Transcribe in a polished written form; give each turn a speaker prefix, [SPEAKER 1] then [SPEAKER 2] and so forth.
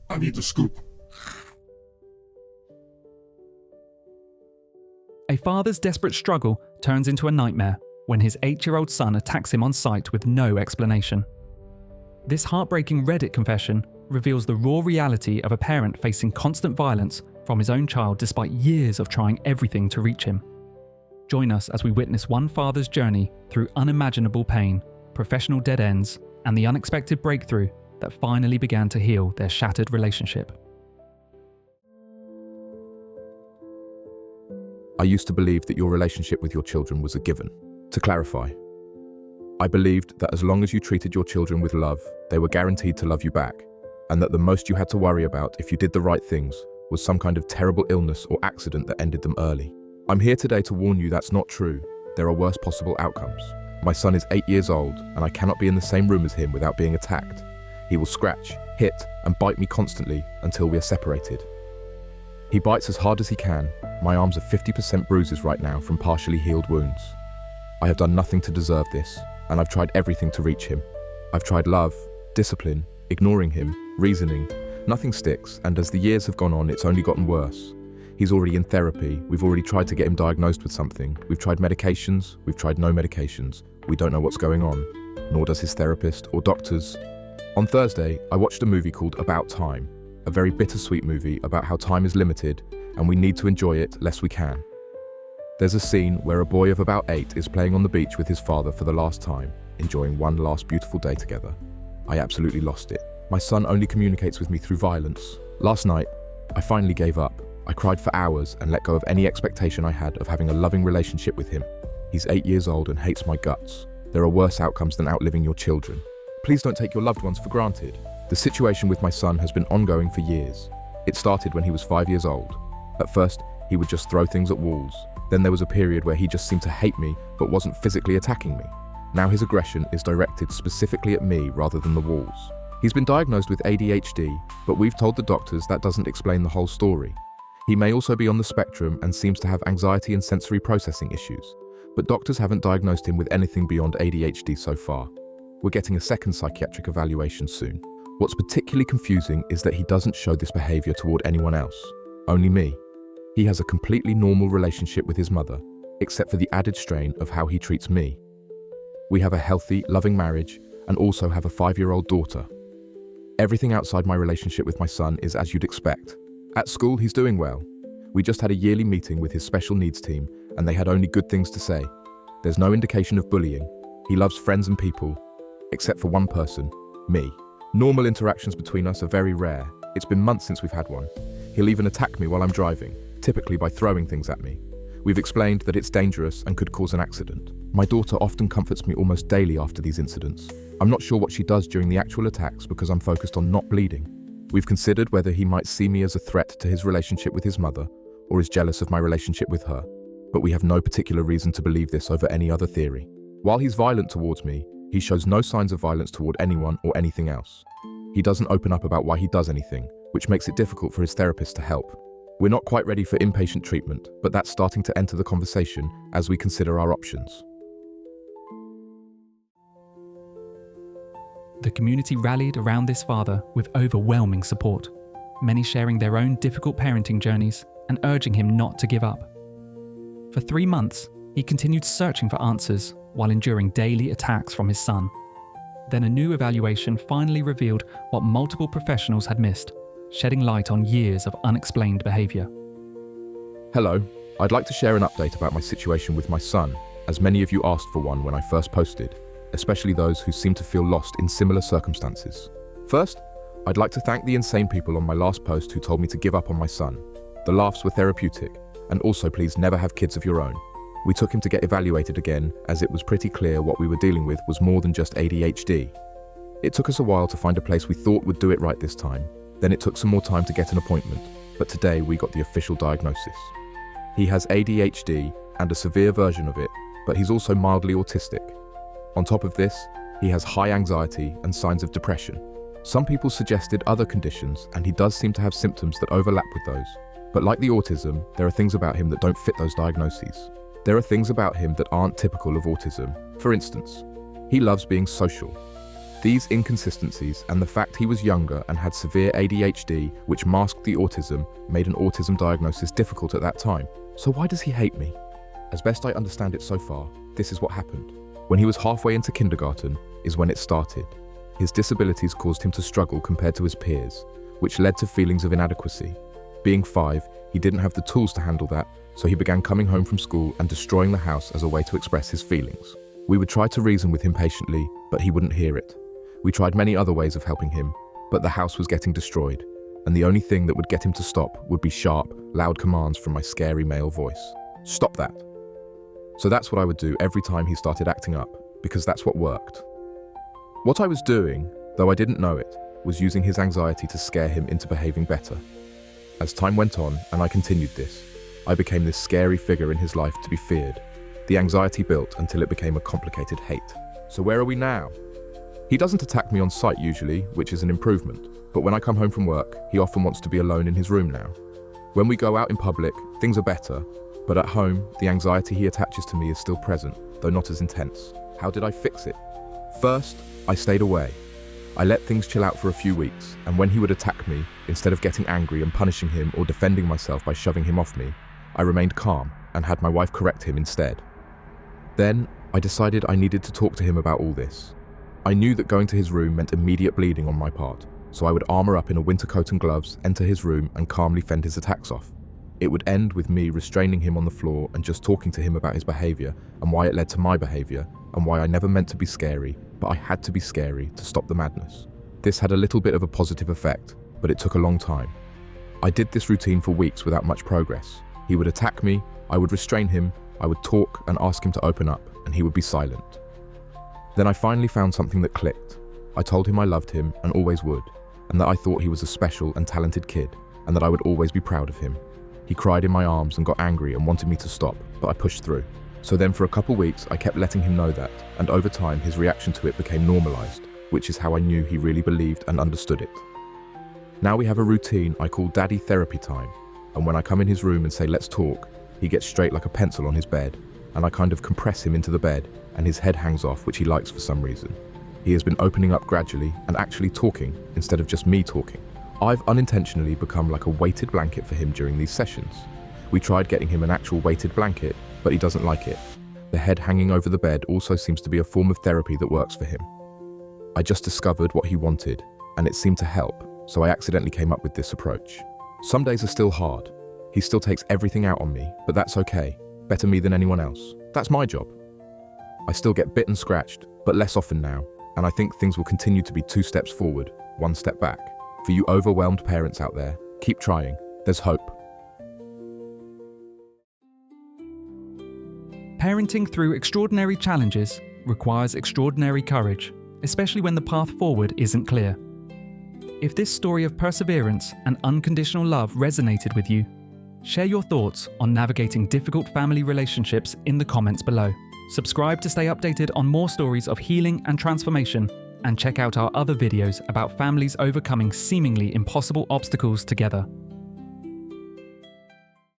[SPEAKER 1] I need the scoop.
[SPEAKER 2] A father's desperate struggle turns into a nightmare when his 8-year-old son attacks him on sight with no explanation. This heartbreaking Reddit confession reveals the raw reality of a parent facing constant violence from his own child despite years of trying everything to reach him. Join us as we witness one father's journey through unimaginable pain, professional dead ends, and the unexpected breakthrough that finally began to heal their shattered relationship.
[SPEAKER 3] I used to believe that your relationship with your children was a given. To clarify, I believed that as long as you treated your children with love, they were guaranteed to love you back, and that the most you had to worry about if you did the right things was some kind of terrible illness or accident that ended them early. I'm here today to warn you that's not true. There are worse possible outcomes. My son is 8 years old, and I cannot be in the same room as him without being attacked. He will scratch, hit, and bite me constantly until we are separated. He bites as hard as he can. My arms are 50% bruises right now from partially healed wounds. I have done nothing to deserve this, and I've tried everything to reach him. I've tried love, discipline, ignoring him, reasoning. Nothing sticks, and as the years have gone on, it's only gotten worse. He's already in therapy. We've already tried to get him diagnosed with something. We've tried medications. We've tried no medications. We don't know what's going on, nor does his therapist or doctors. On Thursday, I watched a movie called About Time, a very bittersweet movie about how time is limited and we need to enjoy it lest we can. There's a scene where a boy of about 8 is playing on the beach with his father for the last time, enjoying one last beautiful day together. I absolutely lost it. My son only communicates with me through violence. Last night, I finally gave up. I cried for hours and let go of any expectation I had of having a loving relationship with him. He's 8 years old and hates my guts. There are worse outcomes than outliving your children. Please don't take your loved ones for granted. The situation with my son has been ongoing for years. It started when he was 5 years old. At first, he would just throw things at walls. Then there was a period where he just seemed to hate me, but wasn't physically attacking me. Now his aggression is directed specifically at me rather than the walls. He's been diagnosed with ADHD, but we've told the doctors that doesn't explain the whole story. He may also be on the spectrum and seems to have anxiety and sensory processing issues, but doctors haven't diagnosed him with anything beyond ADHD so far. We're getting a second psychiatric evaluation soon. What's particularly confusing is that he doesn't show this behavior toward anyone else, only me. He has a completely normal relationship with his mother, except for the added strain of how he treats me. We have a healthy, loving marriage and also have a 5-year-old daughter. Everything outside my relationship with my son is as you'd expect. At school, he's doing well. We just had a yearly meeting with his special needs team and they had only good things to say. There's no indication of bullying. He loves friends and people, except for one person, me. Normal interactions between us are very rare. It's been months since we've had one. He'll even attack me while I'm driving, typically by throwing things at me. We've explained that it's dangerous and could cause an accident. My daughter often comforts me almost daily after these incidents. I'm not sure what she does during the actual attacks because I'm focused on not bleeding. We've considered whether he might see me as a threat to his relationship with his mother or is jealous of my relationship with her, but we have no particular reason to believe this over any other theory. While he's violent towards me, he shows no signs of violence toward anyone or anything else. He doesn't open up about why he does anything, which makes it difficult for his therapist to help. We're not quite ready for inpatient treatment, but that's starting to enter the conversation as we consider our options.
[SPEAKER 2] The community rallied around this father with overwhelming support, many sharing their own difficult parenting journeys and urging him not to give up. For 3 months, he continued searching for answers while enduring daily attacks from his son. Then a new evaluation finally revealed what multiple professionals had missed, shedding light on years of unexplained behavior.
[SPEAKER 3] Hello, I'd like to share an update about my situation with my son, as many of you asked for one when I first posted, especially those who seem to feel lost in similar circumstances. First, I'd like to thank the insane people on my last post who told me to give up on my son. The laughs were therapeutic, and also please never have kids of your own. We took him to get evaluated again, as it was pretty clear what we were dealing with was more than just ADHD. It took us a while to find a place we thought would do it right this time. Then it took some more time to get an appointment, but today we got the official diagnosis. He has ADHD and a severe version of it, but he's also mildly autistic. On top of this, he has high anxiety and signs of depression. Some people suggested other conditions, and he does seem to have symptoms that overlap with those. But like the autism, there are things about him that don't fit those diagnoses. There are things about him that aren't typical of autism. For instance, he loves being social. These inconsistencies and the fact he was younger and had severe ADHD, which masked the autism, made an autism diagnosis difficult at that time. So why does he hate me? As best I understand it so far, this is what happened. When he was halfway into kindergarten is when it started. His disabilities caused him to struggle compared to his peers, which led to feelings of inadequacy. Being 5, he didn't have the tools to handle that, so he began coming home from school and destroying the house as a way to express his feelings. We would try to reason with him patiently, but he wouldn't hear it. We tried many other ways of helping him, but the house was getting destroyed, and the only thing that would get him to stop would be sharp, loud commands from my scary male voice. Stop that. So that's what I would do every time he started acting up, because that's what worked. What I was doing, though I didn't know it, was using his anxiety to scare him into behaving better. As time went on, and I continued this, I became this scary figure in his life to be feared. The anxiety built until it became a complicated hate. So where are we now? He doesn't attack me on sight usually, which is an improvement, but when I come home from work, he often wants to be alone in his room now. When we go out in public, things are better, but at home, the anxiety he attaches to me is still present, though not as intense. How did I fix it? First, I stayed away. I let things chill out for a few weeks, and when he would attack me, instead of getting angry and punishing him or defending myself by shoving him off me, I remained calm and had my wife correct him instead. Then, I decided I needed to talk to him about all this. I knew that going to his room meant immediate bleeding on my part, so I would armor up in a winter coat and gloves, enter his room, and calmly fend his attacks off. It would end with me restraining him on the floor and just talking to him about his behavior and why it led to my behavior and why I never meant to be scary, but I had to be scary to stop the madness. This had a little bit of a positive effect, but it took a long time. I did this routine for weeks without much progress. He would attack me, I would restrain him, I would talk and ask him to open up, and he would be silent. Then I finally found something that clicked. I told him I loved him and always would, and that I thought he was a special and talented kid, and that I would always be proud of him. He cried in my arms and got angry and wanted me to stop, but I pushed through. So then for a couple weeks, I kept letting him know that, and over time his reaction to it became normalized, which is how I knew he really believed and understood it. Now we have a routine I call Daddy Therapy Time, and when I come in his room and say let's talk, he gets straight like a pencil on his bed, and I kind of compress him into the bed, and his head hangs off, which he likes for some reason. He has been opening up gradually and actually talking instead of just me talking. I've unintentionally become like a weighted blanket for him during these sessions. We tried getting him an actual weighted blanket, but he doesn't like it. The head hanging over the bed also seems to be a form of therapy that works for him. I just discovered what he wanted, and it seemed to help, so I accidentally came up with this approach. Some days are still hard. He still takes everything out on me, but that's okay. Better me than anyone else. That's my job. I still get bit and scratched, but less often now, and I think things will continue to be 2 steps forward, 1 step back. For you overwhelmed parents out there, keep trying. There's hope.
[SPEAKER 2] Parenting through extraordinary challenges requires extraordinary courage, especially when the path forward isn't clear. If this story of perseverance and unconditional love resonated with you, share your thoughts on navigating difficult family relationships in the comments below. Subscribe to stay updated on more stories of healing and transformation, and check out our other videos about families overcoming seemingly impossible obstacles together.